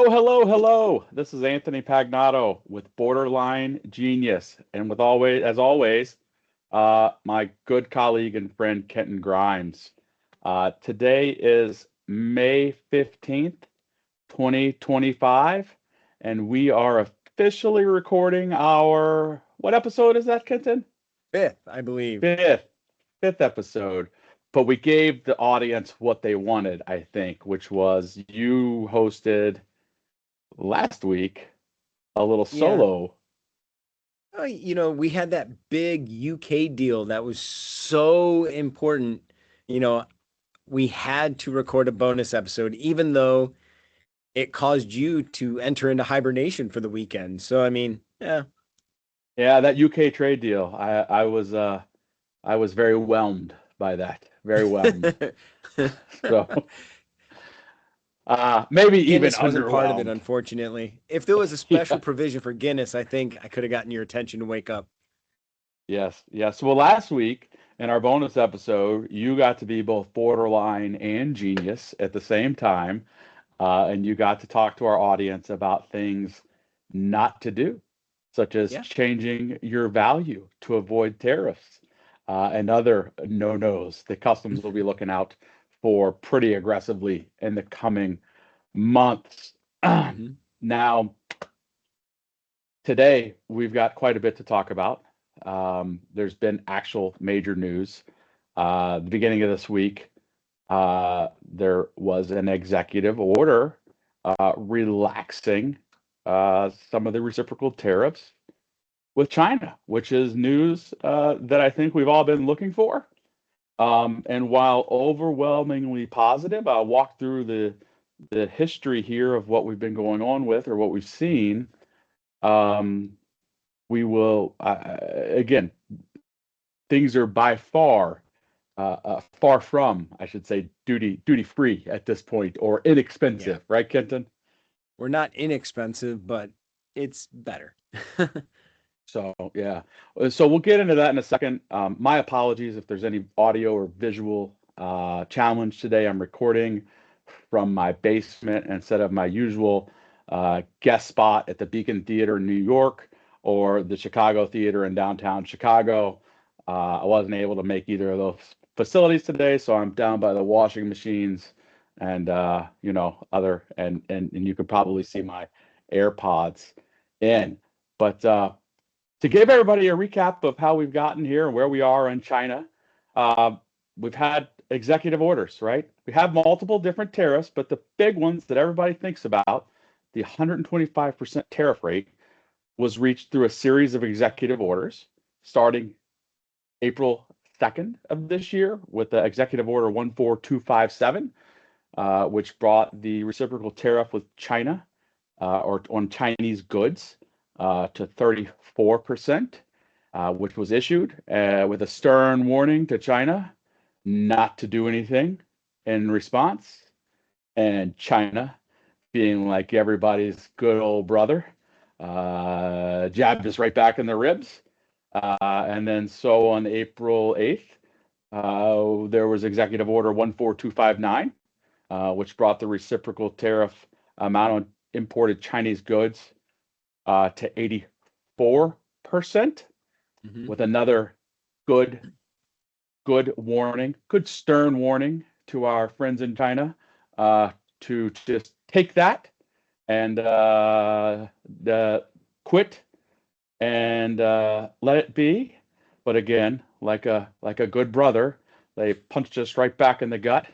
Hello. This is Anthony Pagnato with Borderline Genius, and as always, my good colleague and friend Kenton Grimes. Today is May 15th, 2025, and we are officially recording what episode is that, Kenton? Fifth, I believe. Fifth, fifth episode. But we gave the audience what they wanted, I think, which was you hosted last week a little Yeah. solo. We had that big UK deal that was so important. You know, we had to record a bonus episode, even though it caused you to enter into hibernation for the weekend. So, I mean, yeah. Yeah, that UK trade deal. I was very whelmed by that. Very whelmed. So maybe even Guinness wasn't part of it, underwhelmed. unfortunately. If there was a special Yeah. provision for Guinness, I think I could have gotten your attention to wake up. Yes. Well, last week in our bonus episode, you got to be both borderline and genius at the same time, and you got to talk to our audience about things not to do, such as Yeah. changing your value to avoid tariffs and other no-nos that customs will be looking out for pretty aggressively in the coming months. hmm Now, today we've got quite a bit to talk about. There's been actual major news. The beginning of this week, there was an executive order relaxing some of the reciprocal tariffs with China, which is news that I think we've all been looking for. And while overwhelmingly positive, I'll walk through the history here of what we've been going on with or what we've seen. Um, we will again, things are by far from, I should say, duty free at this point or Yeah. inexpensive, right, Kenton? We're not inexpensive, but it's better. So yeah, so we'll get into that in a second. My apologies if there's any audio or visual challenge today. I'm recording from my basement instead of my usual guest spot at the Beacon Theater in New York or the Chicago Theater in downtown Chicago. I wasn't able to make either of those facilities today, so I'm down by the washing machines and other and you could probably see my AirPods in. But to give everybody a recap of how we've gotten here and where we are in China, uh, we've had executive orders, right? We have multiple different tariffs, but the big ones that everybody thinks about, the 125% tariff rate, was reached through a series of executive orders starting April 2nd of this year with the Executive Order 14257, which brought the reciprocal tariff with China or on Chinese goods to 34%, which was issued with a stern warning to China not to do anything in response. And China, being like everybody's good old brother, jabbed us right back in the ribs. And then so on April 8th, there was Executive Order 14259, which brought the reciprocal tariff amount on imported Chinese goods to 84%, hmm with another good, good warning, good stern warning to our friends in China to just take that and quit and let it be. But again, like a good brother, they punched us right back in the gut.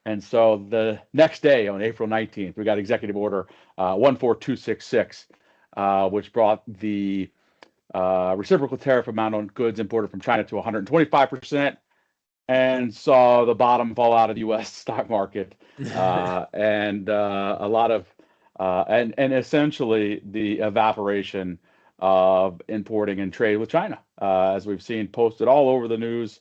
And so the next day, on April 19th, we got Executive Order 14266, which brought the reciprocal tariff amount on goods imported from China to 125%, and saw the bottom fall out of the U.S. stock market, and a lot of and essentially the evaporation of importing and trade with China, as we've seen posted all over the news.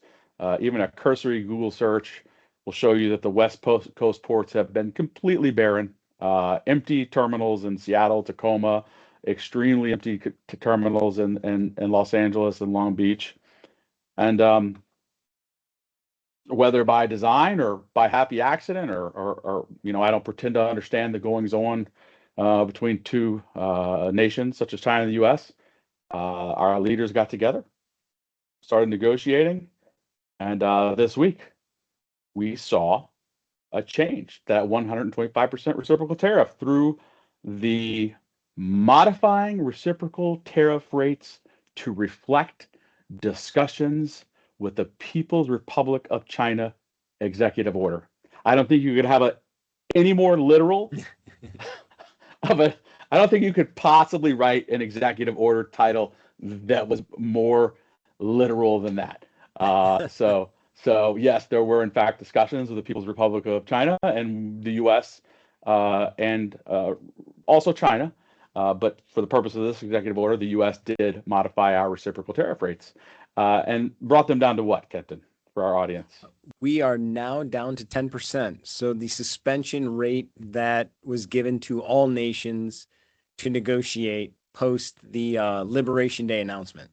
Even a cursory Google search will show you that the West Coast ports have been completely barren, empty terminals in Seattle, Tacoma, extremely empty terminals in Los Angeles and Long Beach, and whether by design or by happy accident or I don't pretend to understand the goings on between two nations such as China and the U.S. Our leaders got together, started negotiating, and this week we saw a change, that 125% reciprocal tariff, through the modifying reciprocal tariff rates to reflect discussions with the People's Republic of China executive order. I don't think you could have any more literal of a. I don't think you could possibly write an executive order title that was more literal than that. So yes, there were in fact discussions with the People's Republic of China and the U.S. And also China. But for the purpose of this executive order, the U.S. did modify our reciprocal tariff rates and brought them down to what, Kenton, for our audience? We are now down to 10%. So the suspension rate that was given to all nations to negotiate post the Liberation Day announcement.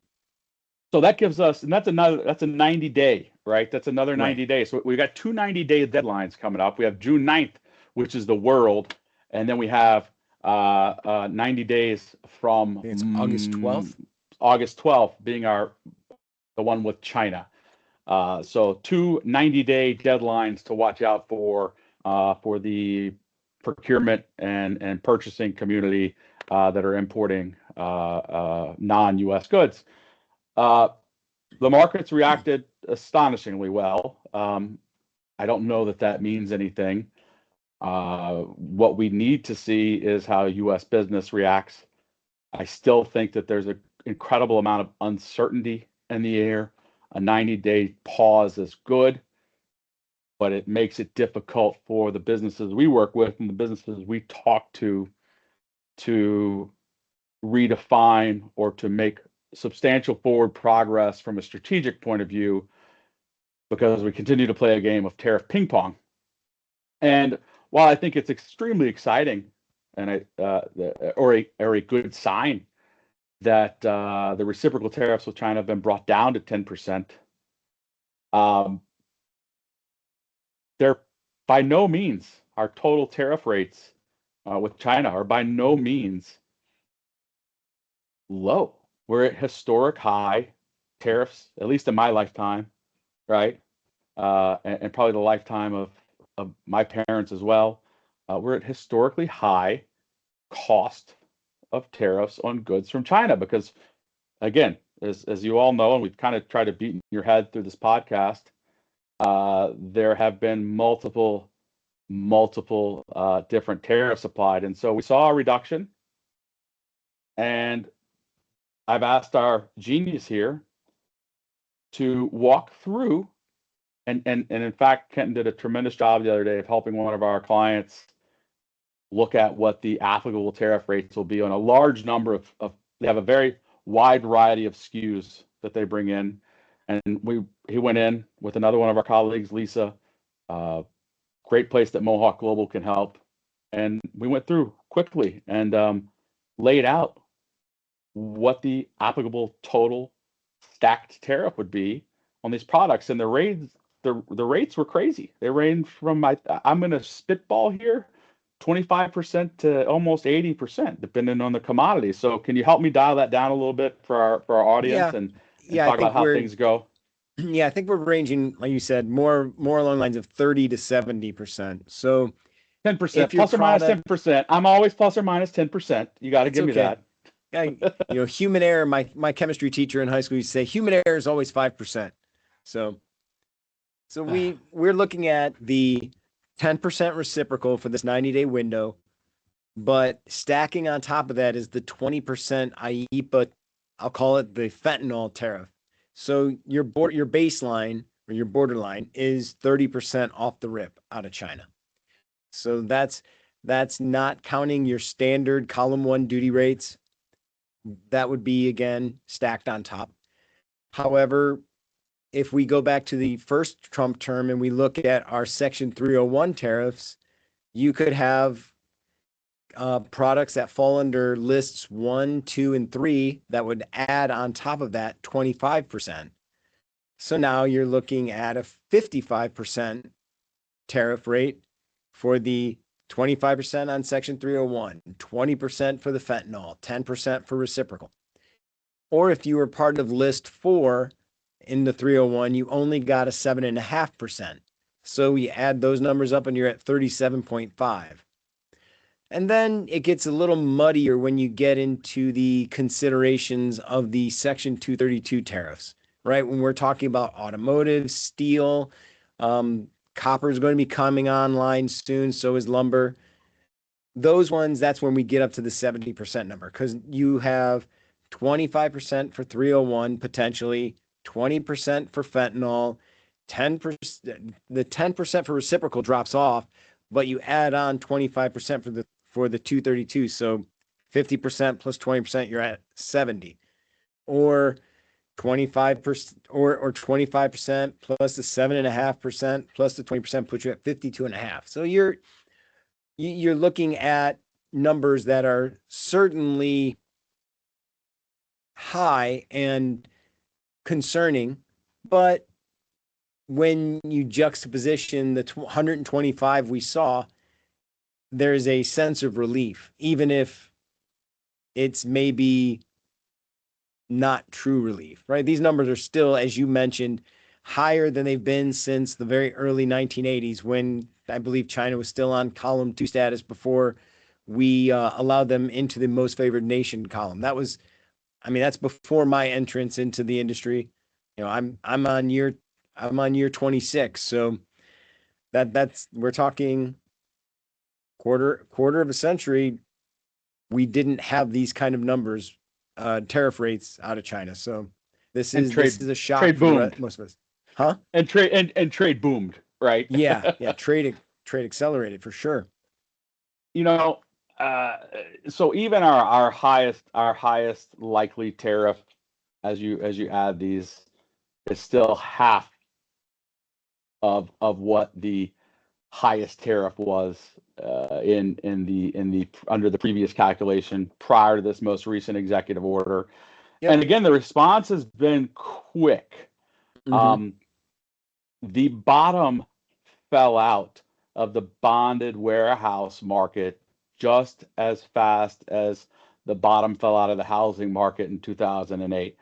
So that gives us, and that's a 90 day, right? That's another 90 Right. days. So we've got two 90-day deadlines coming up. We have June 9th, which is the world, and then we have 90 days from I think it's August 12th. August 12th being the one with China. So two 90-day deadlines to watch out for the procurement and purchasing community that are importing non-U.S. goods. The markets reacted astonishingly well. I don't know that means anything. What we need to see is how U.S. business reacts. I still think that there's an incredible amount of uncertainty in the air. A 90-day pause is good, but it makes it difficult for the businesses we work with and the businesses we talk to redefine or to make substantial forward progress from a strategic point of view, because we continue to play a game of tariff ping pong. And while I think it's extremely exciting and a good sign that the reciprocal tariffs with China have been brought down to 10%, they're by no means, our total tariff rates with China are by no means low. We're at historic high tariffs, at least in my lifetime, right? And probably the lifetime of my parents as well. We're at historically high cost of tariffs on goods from China because, again, as you all know, and we've kind of tried to beat in your head through this podcast, there have been multiple different tariffs applied. And so we saw a reduction. And I've asked our genius here to walk through, and in fact, Kenton did a tremendous job the other day of helping one of our clients look at what the applicable tariff rates will be on a large number of they have a very wide variety of SKUs that they bring in. And he went in with another one of our colleagues, Lisa, great place that Mohawk Global can help. And we went through quickly and laid out what the applicable total stacked tariff would be on these products. And the rates were crazy. They range from, I'm going to spitball here, 25% to almost 80%, depending on the commodity. So can you help me dial that down a little bit for our audience Yeah. and Yeah, I talk about think how things go? yeah, I think we're ranging, like you said, more along the lines of 30 to 70%. So 10%, if your plus or minus product, 10%. I'm always plus or minus 10%. You got to it's give me okay. that. Human error, my chemistry teacher in high school used to say human error is always 5%. So we're looking at the 10% reciprocal for this 90-day window, but stacking on top of that is the 20% IEEPA, I'll call it the fentanyl tariff. So your baseline or your borderline is 30% off the rip out of China. So that's not counting your standard column 1 duty rates. That would be, again, stacked on top. However, if we go back to the first Trump term and we look at our Section 301 tariffs, you could have products that fall under lists 1, 2, and 3 that would add on top of that 25%. So now you're looking at a 55% tariff rate for the 25% on Section 301, 20% for the fentanyl, 10% for reciprocal. Or if you were part of list 4 in the 301, you only got a 7.5%. So you add those numbers up and you're at 37.5. And then it gets a little muddier when you get into the considerations of the Section 232 tariffs, right? When we're talking about automotive, steel, copper is going to be coming online soon, so is lumber. Those ones, that's when we get up to the 70% number, because you have 25% for 301 potentially, 20% for fentanyl, 10%, the 10% for reciprocal drops off, but you add on 25% for the 232. So 50% plus 20%, you're at 70. Or 25% or 25% plus the 7.5% plus the 20% puts you at 52.5. So you're looking at numbers that are certainly high and concerning, but when you juxtaposition the 125 we saw, there's a sense of relief, even if it's maybe not true relief, right? These numbers are still, as you mentioned, higher than they've been since the very early 1980s, when I believe China was still on column 2 status before we allowed them into the most favored nation column. That's before my entrance into the industry. I'm on year 26, so that's we're talking quarter of a century. We didn't have these kind of numbers, tariff rates out of China. So this is a shock for most of us, huh? And trade boomed, right? Yeah. Trade accelerated for sure. So even our highest likely tariff, as you add these, is still half of what the highest tariff was in the under the previous calculation prior to this most recent executive order. Yep. And again, the response has been quick. Mm-hmm. The bottom fell out of the bonded warehouse market just as fast as the bottom fell out of the housing market in 2008.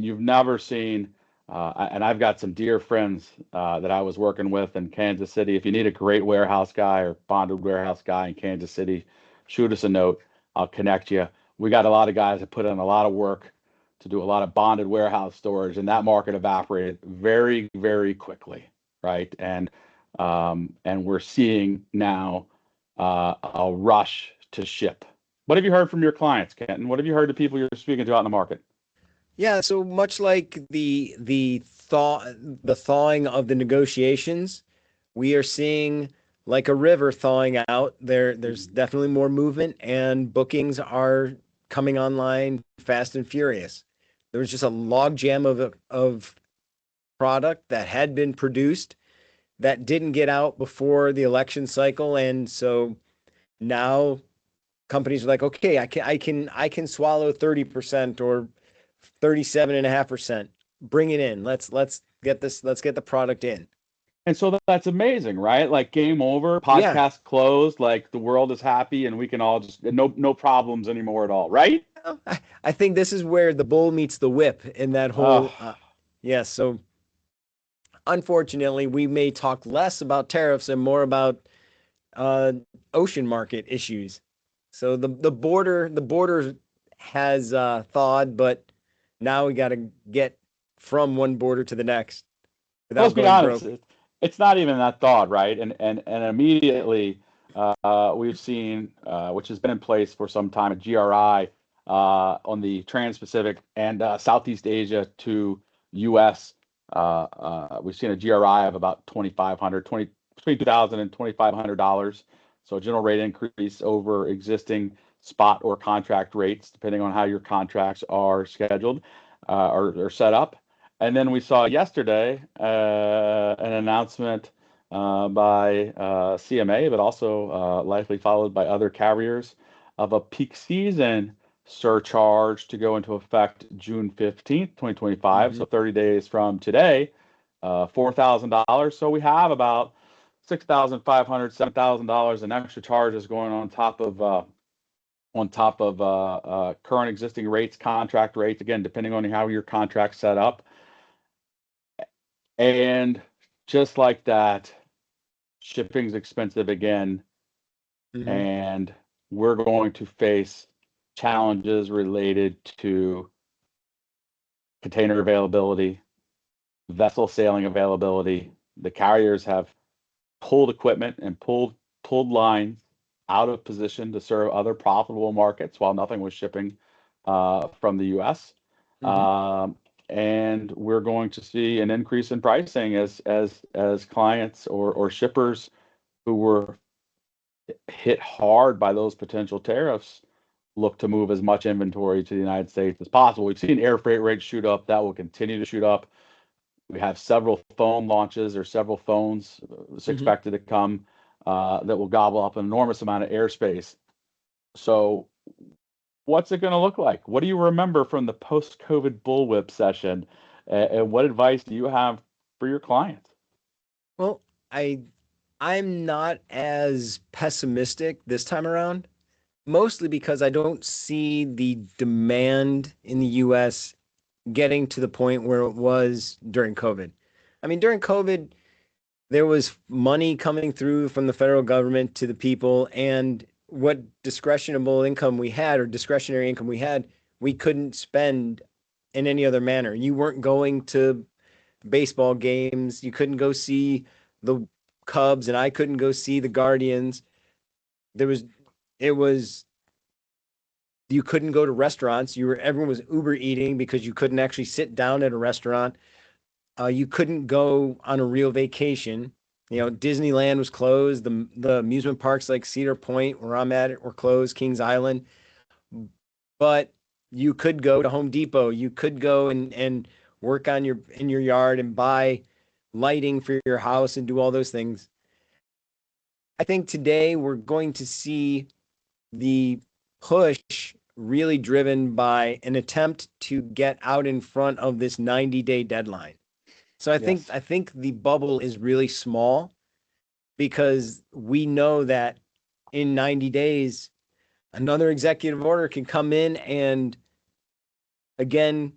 You've never seen, and I've got some dear friends that I was working with in Kansas City. If you need a great warehouse guy or bonded warehouse guy in Kansas City, shoot us a note. I'll connect you. We got a lot of guys that put in a lot of work to do a lot of bonded warehouse storage, and that market evaporated very, very quickly, right? And we're seeing now a rush to ship. What have you heard from your clients, Kenton? What have you heard to people you're speaking to out in the market? Yeah, so much like the thawing of the negotiations, we are seeing like a river thawing out. There's definitely more movement, and bookings are coming online fast and furious. There was just a logjam of product that had been produced that didn't get out before the election cycle, and so now companies are like, okay, I can swallow 30% or 37.5%. Bring it in. Let's get this. Let's get the product in. And so that's amazing, right? Like game over, podcast closed, like the world is happy, and we can all just no problems anymore at all, right? I think this is where the bull meets the whip in that whole. So unfortunately, we may talk less about tariffs and more about ocean market issues. So the border has thawed, but now we got to get from one border to the next. Let's be honest, it's not even that thawed, right? And immediately we've seen, which has been in place for some time, a GRI on the Trans-Pacific and Southeast Asia to U.S. We've seen a GRI of about between $2,000 and $2,500. So a general rate increase over existing spot or contract rates, depending on how your contracts are scheduled or set up. And then we saw yesterday an announcement by CMA, but also likely followed by other carriers, of a peak season surcharge to go into effect June 15th, 2025. Mm-hmm. So 30 days from today, $4,000. So we have about $6,500, $7,000 in extra charges going on top of current existing rates, contract rates, again, depending on how your contract's set up. And just like that, shipping's expensive again, Hmm. and we're going to face challenges related to container availability, vessel sailing availability. The carriers have pulled equipment and pulled lines out of position to serve other profitable markets while nothing was shipping from the U.S. Hmm. And we're going to see an increase in pricing as clients or shippers who were hit hard by those potential tariffs look to move as much inventory to the United States as possible. We've seen air freight rates shoot up. That will continue to shoot up. We have several phone launches or several phones Hmm. expected to come that will gobble up an enormous amount of airspace. So, what's it going to look like? What do you remember from the post-COVID bullwhip session? And what advice do you have for your clients? Well, I I'm not as pessimistic this time around, mostly because I don't see the demand in the US getting to the point where it was during COVID. I mean, during COVID, there was money coming through from the federal government to the people, and what discretionable income we had or discretionary income we had, we couldn't spend in any other manner. You weren't going to baseball games, you couldn't go see the Cubs, and I couldn't go see the Guardians. There was it was you couldn't go to restaurants. Everyone was Uber eating because you couldn't actually sit down at a restaurant. You couldn't go on a real vacation. Disneyland was closed. The amusement parks like Cedar Point, where I'm at, were closed. Kings Island, but you could go to Home Depot. You could go and work on your in your yard and buy lighting for your house and do all those things. I think today we're going to see the push really driven by an attempt to get out in front of this 90-day deadline. So I think Yes. I think the bubble is really small because we know that in 90 days another executive order can come in and again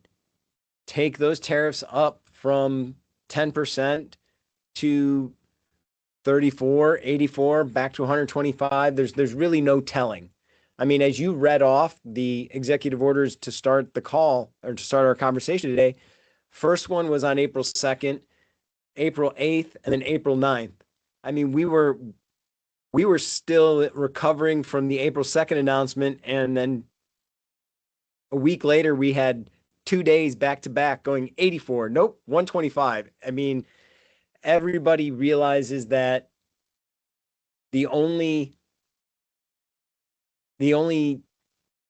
take those tariffs up from 10% to 34, 84, back to 125. There's really no telling. I mean, as you read off the executive orders to start the call or to start our conversation today, first one was on April 2nd, April 8th, and then April 9th. I mean, we were still recovering from the April 2nd announcement, and then a week later we had 2 days back to back going 84. Nope, 125. I mean, everybody realizes that the only the only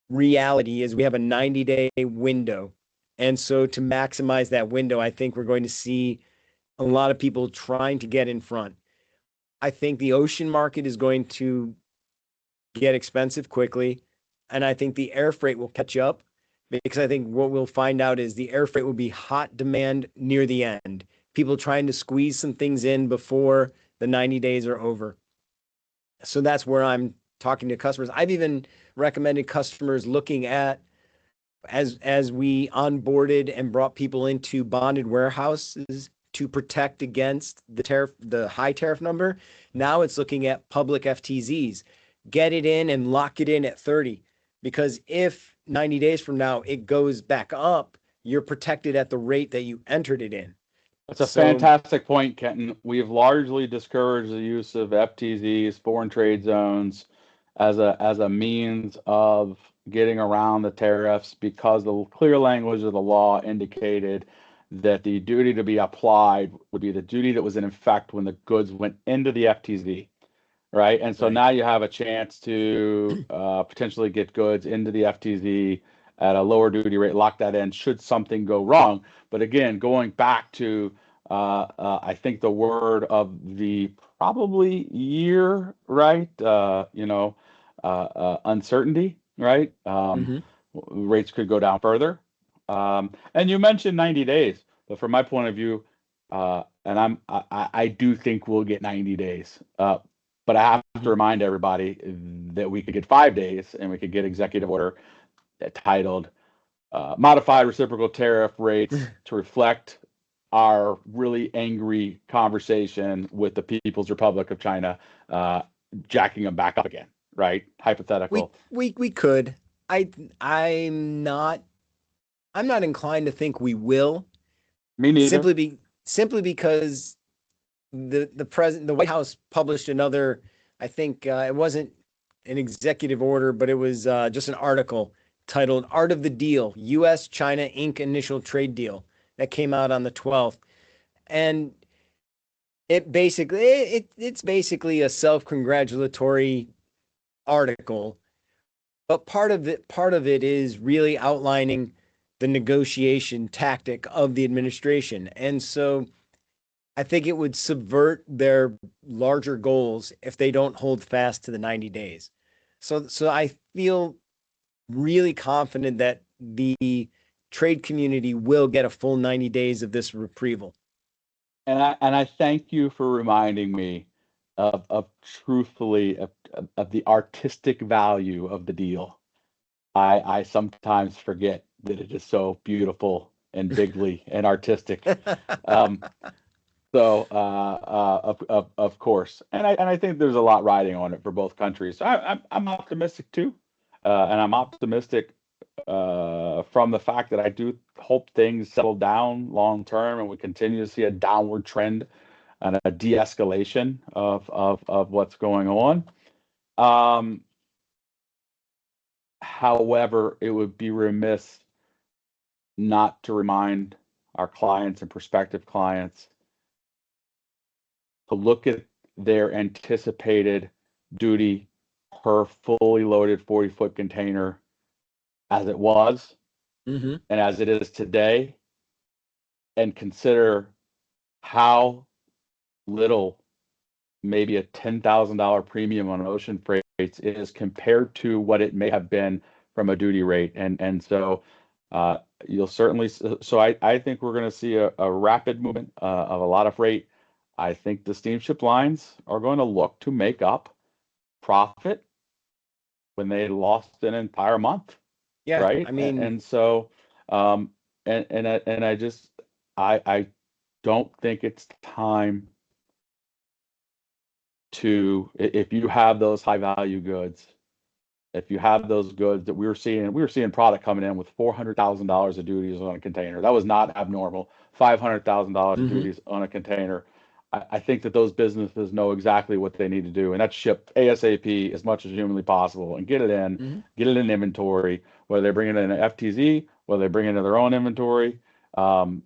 reality is we have a 90-day window. And so to maximize that window, I think we're going to see a lot of people trying to get in front. I think the ocean market is going to get expensive quickly. And I think the air freight will catch up because I think what we'll find out is the air freight will be hot demand near the end. People trying to squeeze some things in before the 90 days are over. So that's where I'm talking to customers. I've even recommended customers looking at as we onboarded and brought people into bonded warehouses to protect against the high tariff number. Now it's looking at public FTZs. Get it in and lock it in at 30, because if 90 days from now it goes back up, you're protected at the rate that you entered it in. That's a So, fantastic point, Kenton. We've largely discouraged the use of FTZs, foreign trade zones, as a means of getting around the tariffs because the clear language of the law indicated that the duty to be applied would be the duty that was in effect when the goods went into the FTZ. Right. And so right. now you have a chance to potentially get goods into the FTZ at a lower duty rate, lock that in should something go wrong. But again, going back to, I think the word of the probably year, right? Uncertainty, right? Mm-hmm. Rates could go down further. And you mentioned 90 days, but from my point of view, I do think we'll get 90 days. But I have to Mhm. remind everybody that we could get 5 days and we could get executive order titled modified reciprocal tariff rates to reflect our really angry conversation with the People's Republic of China, uh, jacking them back up again, right? We Hypothetical. we could. I I'm not I'm not inclined to think we will Me neither. simply because the White House published another. I think it wasn't an executive order, but it was just an article titled "Art of the Deal: U.S. China Inc. Initial Trade Deal" that came out on the 12th, and it's basically a self-congratulatory article, but part of it is really outlining the negotiation tactic of the administration, and so I think it would subvert their larger goals if they don't hold fast to the 90 days. So I feel really confident that the trade community will get a full 90 days of this reprieval. And I thank you for reminding me of truthfully of the artistic value of the deal. I sometimes forget that it is so beautiful and bigly and artistic. Um, of course, and I think there's a lot riding on it for both countries. I'm optimistic too, and I'm optimistic from the fact that I do hope things settle down long term and we continue to see a downward trend and a de-escalation of what's going on. Um, However, it would be remiss not to remind our clients and prospective clients to look at their anticipated duty per fully loaded 40-foot container as it was Mm-hmm. and as it is today, and consider how little maybe a $10,000 premium on ocean freights is compared to what it may have been from a duty rate. And so uh, you'll certainly, so I think we're going to see a rapid movement of a lot of freight. I think the steamship lines are going to look to make up profit when they lost an entire month, Yeah, right? I And, mean, and so, um, and I just, I don't think it's time to, if you have those high value goods, if you have those goods that we were seeing product coming in with $400,000 of duties on a container. That was not abnormal. $500,000 of mm-hmm, duties on a container. I think that those businesses know exactly what they need to do, and that's ship ASAP as much as humanly possible and mm-hmm, get it in inventory, whether they bring it in an FTZ, whether they bring it in their own inventory, um,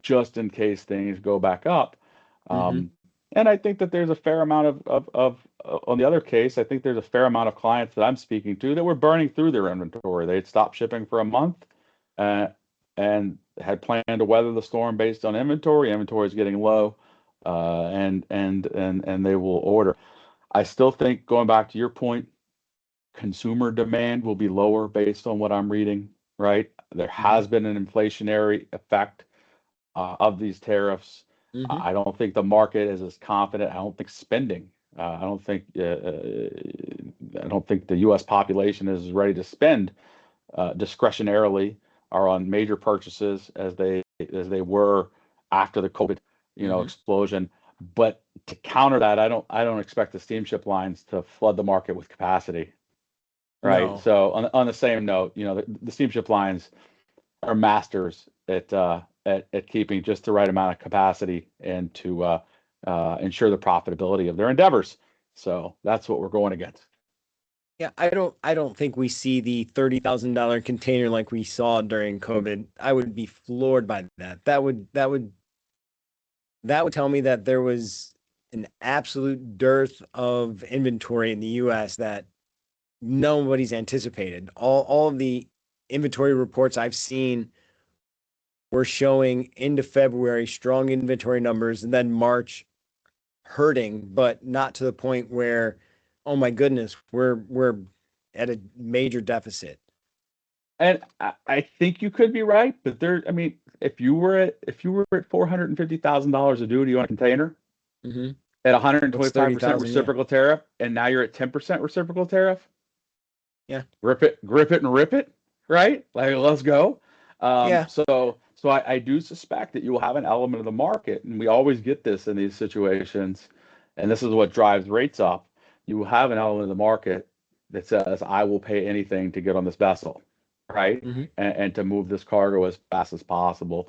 just in case things go back up. mm-hmm, Um, and I think that there's a fair amount on the other case, I think there's a fair amount of clients that I'm speaking to that were burning through their inventory. They had stopped shipping for a month, uh, and had planned to weather the storm based on inventory. Inventory is getting low, and they will order. I still think, going back to your point, consumer demand will be lower based on what I'm reading, right? There mm-hmm, has been an inflationary effect of these tariffs. mm-hmm. I don't think the market is as confident. I don't think spending. I don't think the U.S. population is ready to spend discretionarily or on major purchases as they were after the COVID, Mm-hmm. explosion. But to counter that, I don't expect the steamship lines to flood the market with capacity, right? No. So on the same note, the steamship lines are masters at keeping just the right amount of capacity and to ensure the profitability of their endeavors. So that's what we're going against. Yeah, I don't think we see the $30,000 container like we saw during COVID. I would be floored by that. That would tell me that there was an absolute dearth of inventory in the US that nobody's anticipated. All of the inventory reports I've seen were showing into February strong inventory numbers and then March hurting, but not to the point where, oh my goodness, we're at a major deficit. And I think you could be right, but I mean, if you were at $450,000 a duty on a container Hmm. at What's 125% 30,000? Yeah. reciprocal tariff, and now you're at 10% reciprocal tariff, Yeah. grip it, and rip it, right? Like, let's go. Yeah. So I do suspect that you will have an element of the market, and we always get this in these situations, and this is what drives rates up. You will have an element of the market that says, I will pay anything to get on this vessel, right? Hmm. And to move this cargo as fast as possible.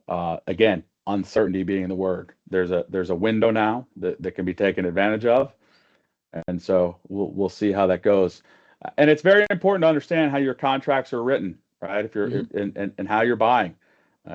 Again, uncertainty being the word. There's a window now that can be taken advantage of, and so we'll see how that goes. And it's very important to understand how your contracts are written, right? If you're Hmm. and how you're buying,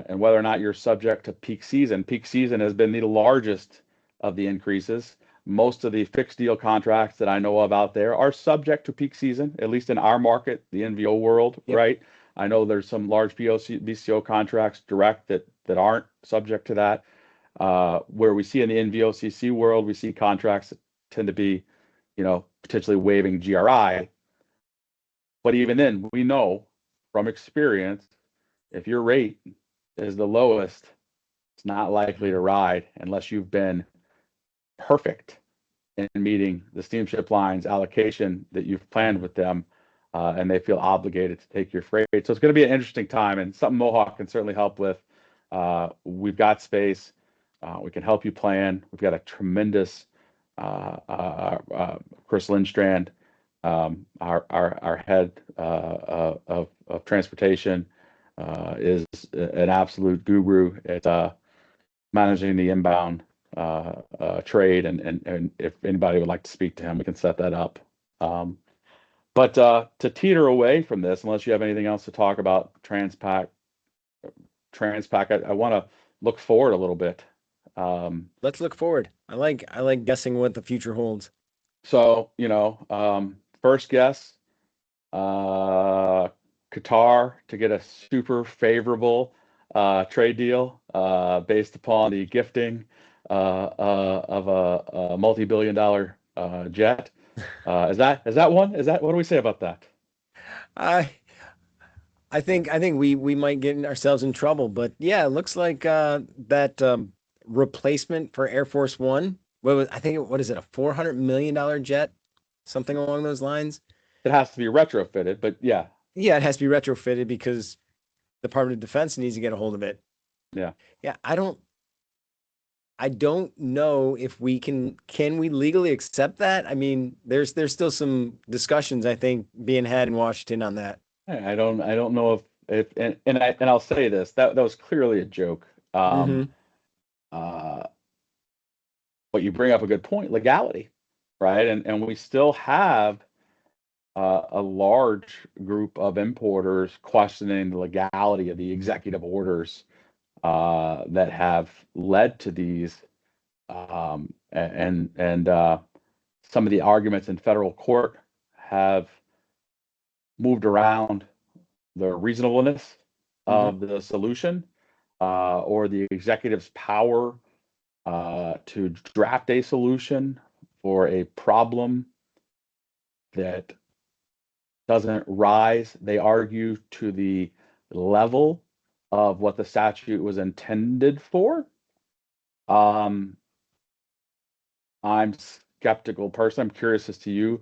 and whether or not you're subject to peak season. Peak season has been the largest of the increases. Most of the fixed deal contracts that I know of out there are subject to peak season, at least in our market, the NVO world, Yep. right? I know there's some large BCO contracts direct that aren't subject to that. Where we see in the NVOCC world, we see contracts that tend to be, potentially waiving GRI. But even then, we know from experience, if your rate is the lowest, it's not likely to ride unless you've been perfect in meeting the steamship lines allocation that you've planned with them, and they feel obligated to take your freight. So it's going to be an interesting time, and something Mohawk can certainly help with. We've got space. We can help you plan. We've got a tremendous Chris Lindstrand, our head of transportation, is an absolute guru at managing the inbound trade, and if anybody would like to speak to him, we can set that up. But to teeter away from this, unless you have anything else to talk about Transpac, I want to look forward a little bit. Let's look forward. I like guessing what the future holds. So, first guess, Qatar to get a super favorable trade deal based upon the gifting of a multi-billion dollar jet. Is that one? What do we say about that? I I think we might get ourselves in trouble, but yeah, it looks like that replacement for Air Force One. What is it, a $400 million jet, something along those lines? It has to be retrofitted, but yeah, Yeah, it has to be retrofitted because the Department of Defense needs to get a hold of it. yeah. Yeah, I don't know if can we legally accept that? I mean, there's still some discussions I think being had in Washington on that. I don't know if I'll say this, that was clearly a joke. Hmm. Uh, but you bring up a good point, legality, right? And we still have a large group of importers questioning the legality of the executive orders that have led to these, and some of the arguments in federal court have moved around the reasonableness Hmm. of the solution, or the executive's power to draft a solution for a problem that doesn't rise, they argue, to the level of what the statute was intended for. Um, I'm skeptical person. I'm curious as to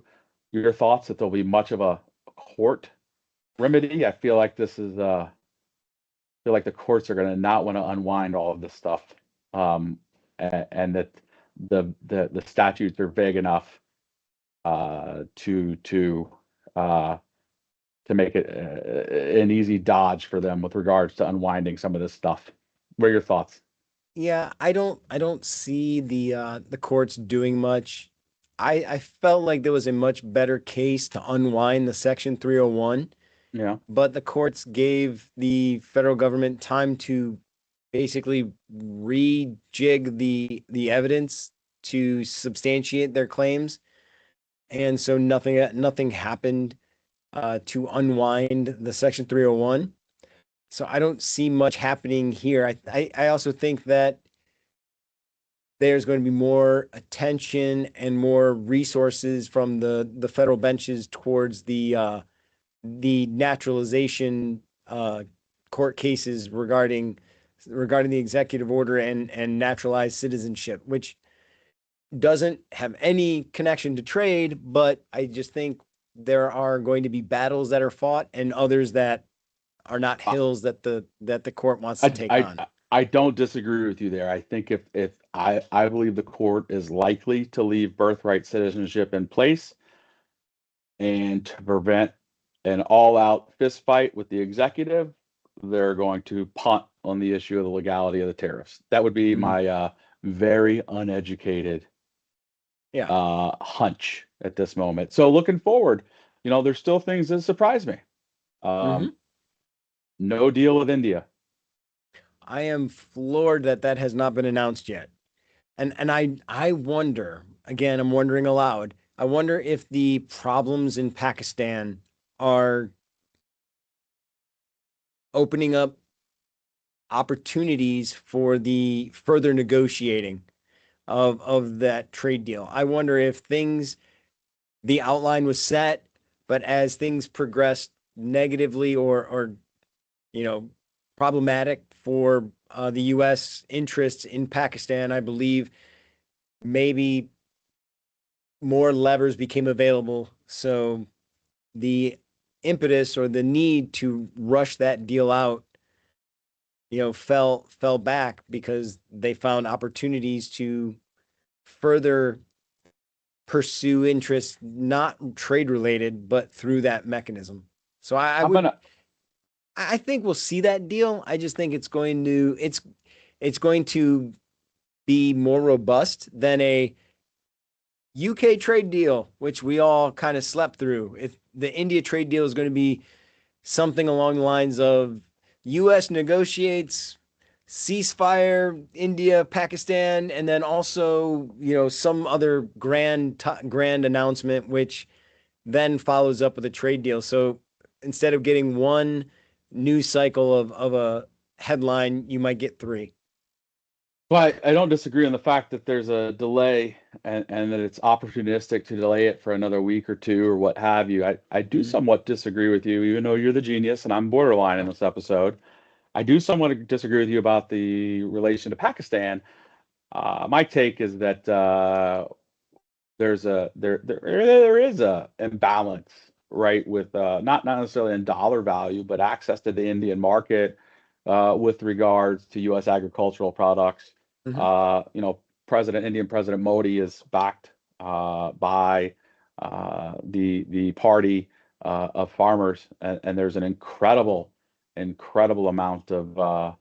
your thoughts, that there'll be much of a court remedy. I feel like the courts are going to not want to unwind all of this stuff, and that the statutes are vague enough uh, to make it an easy dodge for them with regards to unwinding some of this stuff. What are your thoughts? Yeah, I don't see the courts doing much. I felt like there was a much better case to unwind the Section 301, Yeah. but the courts gave the federal government time to basically rejig the evidence to substantiate their claims, and so nothing happened to unwind the Section 301. So I don't see much happening here. I also think that there's going to be more attention and more resources from the federal benches towards the naturalization court cases regarding the executive order and naturalized citizenship, which doesn't have any connection to trade, but I just think there are going to be battles that are fought and others that are not I, hills that the court wants to I, take I, on. I don't disagree with you there. I think if I believe the court is likely to leave birthright citizenship in place and to prevent an all-out fist fight with the executive, they're going to punt on the issue of the legality of the tariffs. That would be Mhm. my very uneducated Yeah. hunch at this moment. So looking forward, there's still things that surprise me. Hmm. Um, no deal with India. I am floored that that has not been announced yet. And I wonder, again, I'm wondering aloud, I wonder if the problems in Pakistan are opening up opportunities for the further negotiating of that trade deal. I wonder if the outline was set, but as things progressed negatively or you know problematic for the U.S. interests in Pakistan, I believe maybe more levers became available. So the impetus or the need to rush that deal out, fell back because they found opportunities to further pursue interests not trade related, but through that mechanism. So I'm gonna I think we'll see that deal. I just think it's going to be more robust than a UK trade deal, which we all kind of slept through. If the India trade deal is going to be something along the lines of US negotiates ceasefire India Pakistan and then also, some other grand announcement which then follows up with a trade deal. So instead of getting one news cycle of a headline, you might get three. Well, I don't disagree on the fact that there's a delay and that it's opportunistic to delay it for another week or two or what have you. I do Mhm. somewhat disagree with you, even though you're the genius and I'm borderline in this episode. I do somewhat disagree with you about the relation to Pakistan. My take is that there is a imbalance, right, with not necessarily in dollar value, but access to the Indian market with regards to U.S. agricultural products. Mhm. Uh, you know, Indian President Modi is backed by the party of farmers, and there's an incredible amount of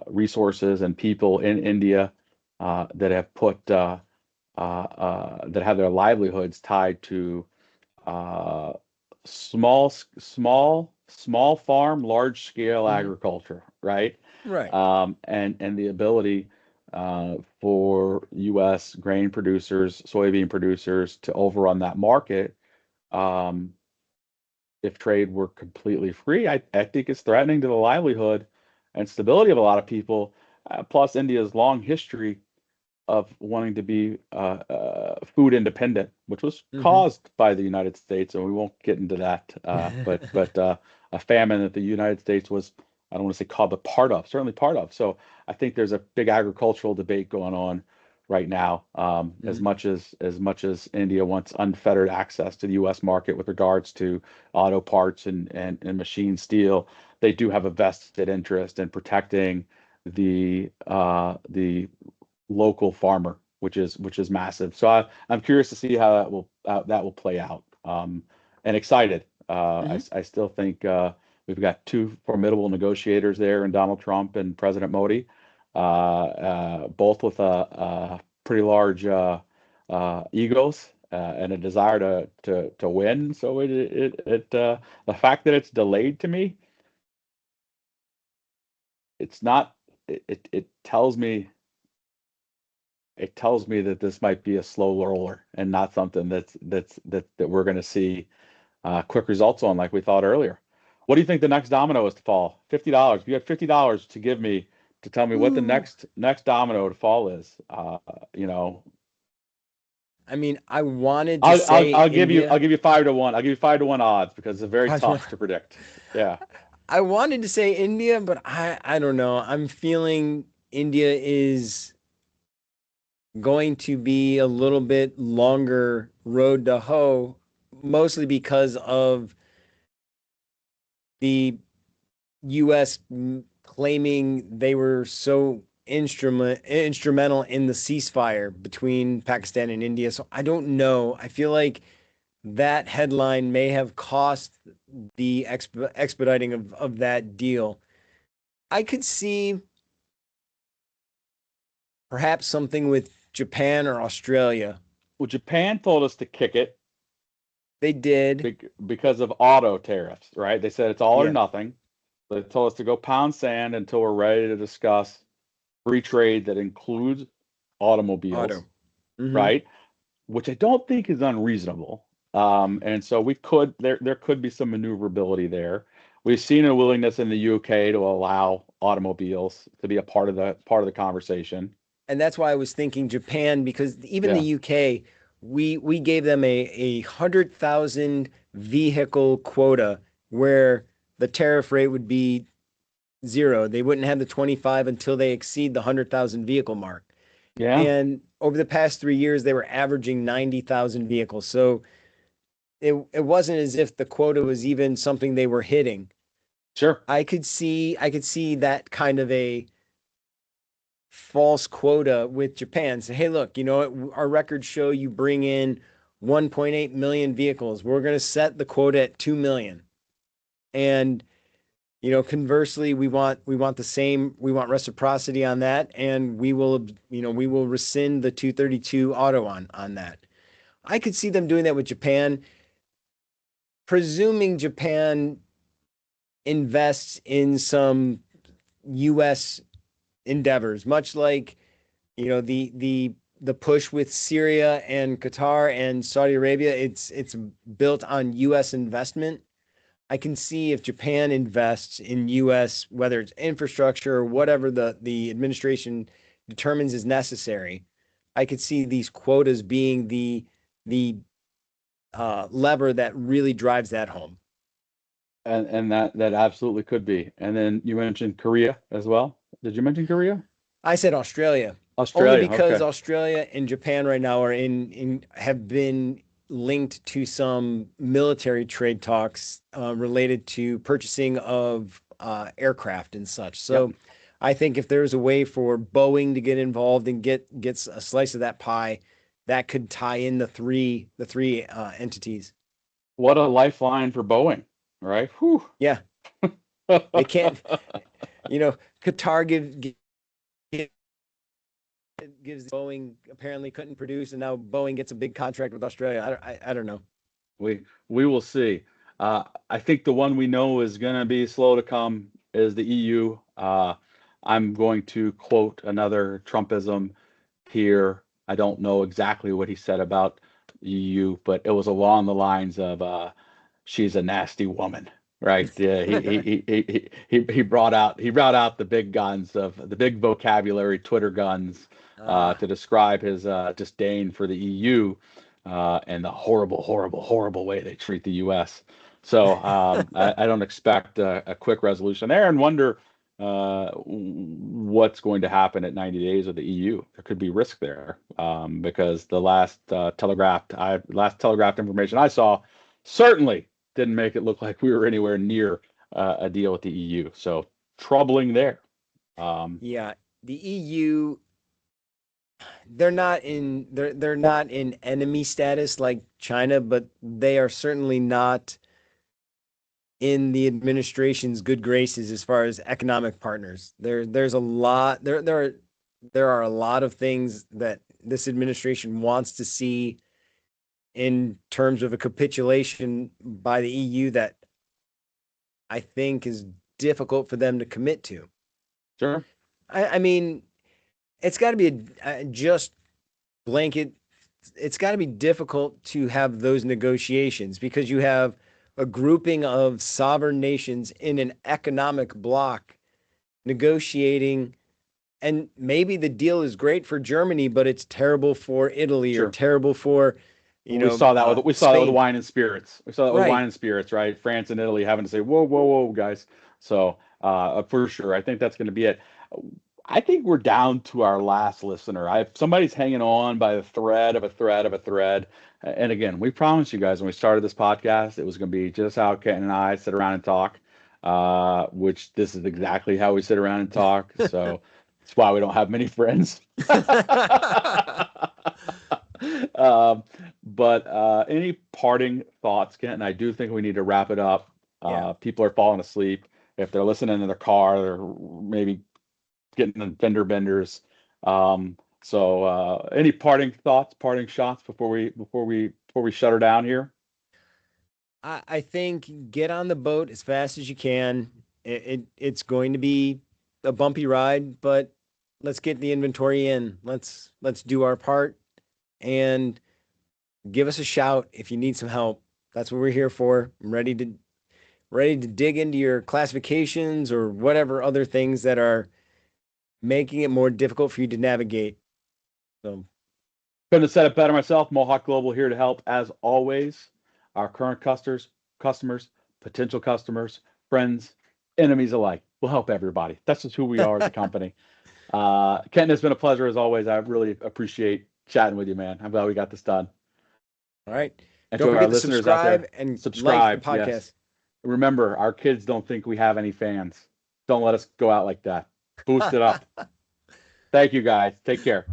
resources and people in India that have that have their livelihoods tied to uh, small farm, large scale Mhm. agriculture, right? Right. And the ability for U.S. grain producers, soybean producers to overrun that market. Um, if trade were completely free, I think it's threatening to the livelihood and stability of a lot of people. Plus, India's long history of wanting to be food independent, which was Mhm. caused by the United States, and we won't get into that. But a famine that the United States was, I don't want to say called, but part of, certainly part of. So I think there's a big agricultural debate going on right now. Mhm. As much as India wants unfettered access to the U.S. market with regards to auto parts and machine steel, they do have a vested interest in protecting the local farmer, which is massive. So I'm curious to see how that will play out. And excited. Mhm. I still think we've got two formidable negotiators there in Donald Trump and President Modi, both with a pretty large egos and a desire to win. So the fact that it's delayed to me, it's not. It tells me that this might be a slow roller and not something that we're going to see quick results on like we thought earlier. What do you think the next domino is to fall? $50. If you had $50 to give me to tell me what the Ooh. next domino to fall is, you know, I mean, I wanted to say I'll India. give you 5 to 1. I'll give you 5 to 1 odds because it's very Five to one. tough to predict. Yeah. I wanted to say India, but I don't know. I'm feeling India is going to be a little bit longer road to hoe, mostly because of the U.S. claiming they were so instrumental in the ceasefire between Pakistan and India. So I don't know. I feel like that headline may have cost the expediting of that deal. I could see perhaps something with Japan or Australia. Well, Japan told us to kick it They did. because of auto tariffs, right? They said it's all or Yeah. nothing. They told us to go pound sand until we're ready to discuss free trade that includes automobiles, Auto. Hmm. right? Which I don't think is unreasonable. And so we could there could be some maneuverability there. We've seen a willingness in the UK to allow automobiles to be a part of the conversation. And that's why I was thinking Japan, because even the Yeah, UK, we gave them a 100,000 vehicle quota where the tariff rate would be zero. They wouldn't have the 25 until they exceed the 100,000 vehicle mark. yeah, And over the past 3 years, they were averaging 90,000 vehicles. So it wasn't as if the quota was even something they were hitting. sure. I could see that kind of a false quota with Japan. Say, hey, look, you know what? Our records show you bring in 1.8 million vehicles. We're going to set the quota at 2 million. And conversely, we want the same. We want reciprocity on that, and we will rescind the 232 auto on that. I could see them doing that with Japan, presuming Japan invests in some U.S. endeavors, much like the push with Syria and Qatar and Saudi Arabia. It's built on U.S. investment. I can see if Japan invests in U.S., whether it's infrastructure or whatever the administration determines is necessary. I could see these quotas being the lever that really drives that home. And that absolutely could be. And then you mentioned Korea as well. Did you mention Korea? I said Australia, only Australia. because Okay. Australia and Japan right now are in have been linked to some military trade talks related to purchasing of aircraft and such. Yep. So I think if there's a way for Boeing to get involved and gets a slice of that pie, that could tie in the three entities. What a lifeline for Boeing, right? Whew. Yeah, they can't. Qatar gives Boeing apparently couldn't produce, and now Boeing gets a big contract with Australia. I don't know. We will see. I think the one we know is going to be slow to come is the EU. I'm going to quote another Trumpism here. I don't know exactly what he said about EU, but it was along the lines of she's a nasty woman, right? Yeah, he brought out the big guns of the big vocabulary Twitter guns Ah, to describe his disdain for the EU and the horrible, horrible, horrible way they treat the U.S. So I don't expect a quick resolution there, and wonder what's going to happen at 90 days with the EU. There could be risk there because the last telegraphed information I saw certainly didn't make it look like we were anywhere near a deal with the EU. So troubling there. Um, yeah. The EU, they're not in enemy status like China, but they are certainly not in the administration's good graces as far as economic partners. There's a lot there are a lot of things that this administration wants to see in terms of a capitulation by the EU that I think is difficult for them to commit to. sure, I mean, it's got to be a just blanket. It's got to be difficult to have those negotiations because you have a grouping of sovereign nations in an economic bloc negotiating, and maybe the deal is great for Germany, but it's terrible for Italy or sure. terrible for, We saw that with Spain. wine and spirits. We saw that with wine Right. and spirits, right? France and Italy having to say, whoa, whoa, whoa, guys. So for sure, I think that's going to be it. I think we're down to our last listener. I Somebody's hanging on by the thread of a thread of a thread. And again, we promised you guys when we started this podcast it was going to be just how Ken and I sit around and talk, which this is exactly how we sit around and talk. So that's why we don't have many friends. um, but any parting thoughts, Ken? I do think we need to wrap it up. Yeah. People are falling asleep. If they're listening in their car, they're maybe getting the fender benders. Any parting thoughts, parting shots before we shut her down here? I think get on the boat as fast as you can. It's going to be a bumpy ride, but let's get the inventory in. Let's do our part and give us a shout if you need some help. That's what we're here for. I'm ready to dig into your classifications or whatever other things that are making it more difficult for you to navigate. So, Couldn't have said it better myself. Mohawk Global here to help as always. Our current customers, potential customers, friends, enemies alike. We'll help everybody. That's just who we are as a company. Kenton, it's been a pleasure as always. I really appreciate chatting with you, man. I'm glad we got this done. all right. And Don't to our forget to listeners out subscribe there, and like the subscribe. podcast. Yes. Remember, our kids don't think we have any fans. Don't let us go out like that. Boost it up. Thank you, guys. Take care.